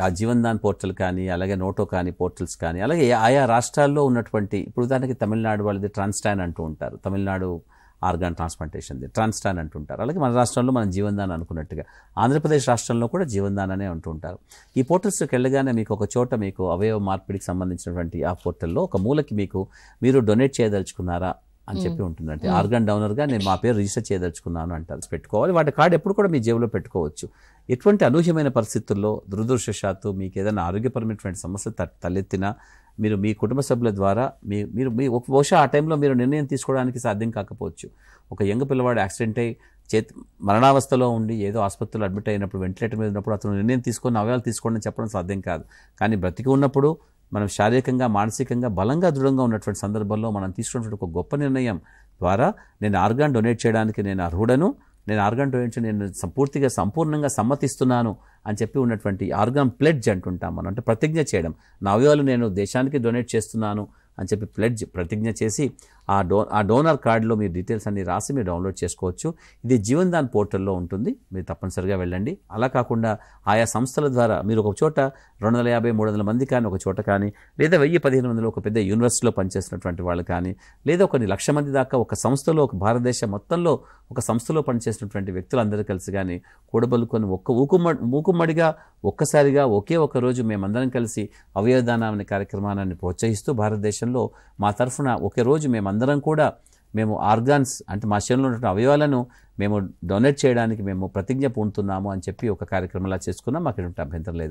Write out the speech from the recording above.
ఆ జీవన్ దాన్ పోర్టల్ కానీ, అలాగే నోటో కానీ పోర్టల్స్ కానీ, అలాగే ఆయా రాష్ట్రాల్లో ఉన్నటువంటి, ఇప్పుడు ఉదాహరణకి తమిళనాడు వాళ్ళది ట్రాన్స్టాన్ అంటూ ఉంటారు, తమిళనాడు ఆర్గాన్ ట్రాన్స్ప్లాంటేషన్ ట్రాన్స్టాన్ అంటుంటారు. అలాగే మన రాష్ట్రంలో మనం జీవన్ దాన్ అనుకున్నట్టుగా ఆంధ్రప్రదేశ్ రాష్ట్రంలో కూడా జీవన్ దాన్ అనే అంటుంటారు. ఈ పోర్టల్స్కి వెళ్ళగానే మీకు ఒక చోట మీకు అవయవ మార్పిడికి సంబంధించినటువంటి ఆ పోర్టల్లో ఒక మూలకి మీరు డొనేట్ చేయదలుచుకున్నారా అని చెప్పి ఉంటుందంటే, ఆర్గాన్ డోనర్గా నేను మా పేరు రిజిస్టర్ చేయదలుచుకున్నాను అంటారు. పెట్టుకోవాలి. వాటి కార్డు ఎప్పుడు కూడా మీ జేబులో పెట్టుకోవచ్చు. ఎటువంటి అనూహ్యమైన పరిస్థితుల్లో దురదృష్టవశాత్తు మీకు ఏదైనా ఆరోగ్యపరమైనటువంటి సమస్య తలెత్తినా మీరు మీ కుటుంబ సభ్యుల ద్వారా మీరు బహుశా ఆ టైంలో మీరు నిర్ణయం తీసుకోవడానికి సాధ్యం కాకపోవచ్చు. ఒక యంగ్ పిల్లవాడు యాక్సిడెంట్ అయ్యి మరణావస్థలో ఉండి ఏదో ఆసుపత్రిలో అడ్మిట్ అయినప్పుడు, వెంటిలేటర్ మీద ఉన్నప్పుడు అతను నిర్ణయం తీసుకొని అవయవాలు తీసుకోండి అని చెప్పడం సాధ్యం కాదు. కానీ బ్రతికి ఉన్నప్పుడు మనం శారీరకంగా, మానసికంగా బలంగా, దృఢంగా ఉన్నటువంటి సందర్భంలో మనం తీసుకున్నటువంటి ఒక గొప్ప నిర్ణయం ద్వారా నేను ఆర్గాన్ డొనేట్ చేయడానికి నేను అర్హుడను, నేను ఆర్గాన్ డొనేట్ నేను సంపూర్ణంగా సమ్మతిస్తున్నాను అని చెప్పి ఉన్నటువంటి ఆర్గాన్ ప్లెడ్జ్ అంటుంటాం మనం. అంటే ప్రతిజ్ఞ చేయడం, నా అవయవాలు నేను దేశానికి డొనేట్ చేస్తున్నాను అని చెప్పి ప్రతిజ్ఞ చేసి ఆ డోనర్ కార్డులో మీ డీటెయిల్స్ అన్ని రాసి మీరు డౌన్లోడ్ చేసుకోవచ్చు. ఇది జీవన్ దాన్ పోర్టల్లో ఉంటుంది, మీరు తప్పనిసరిగా వెళ్ళండి. అలా కాకుండా ఆయా సంస్థల ద్వారా మీరు ఒక చోట 250-300 మంది కానీ ఒక చోట కానీ, లేదా 1000-1500 ఒక పెద్ద యూనివర్సిటీలో పనిచేసినటువంటి వాళ్ళు కానీ, లేదా కొన్ని 1,00,000 మంది దాకా ఒక సంస్థలో, ఒక భారతదేశం మొత్తంలో ఒక సంస్థలో పనిచేసినటువంటి వ్యక్తులందరూ కలిసి కానీ కూడబలుకొని మూకుమ్మడిగా ఒక్కసారిగా ఒకే ఒక రోజు మేమందరం కలిసి అవయవదానం అనే కార్యక్రమాన్ని ప్రోత్సహిస్తూ భారతదేశంలో మా తరఫున ఒకే రోజు మేమందరం కూడా మేము ఆర్గాన్స్ అంటే మా శరీరంలో ఉన్నటువంటి అవయవాలను మేము డొనేట్ చేయడానికి మేము ప్రతిజ్ఞ పూనుతున్నాము అని చెప్పి ఒక కార్యక్రమంలా చేసుకున్నాం. మాకు ఎటువంటి అభ్యంతరం లేదు.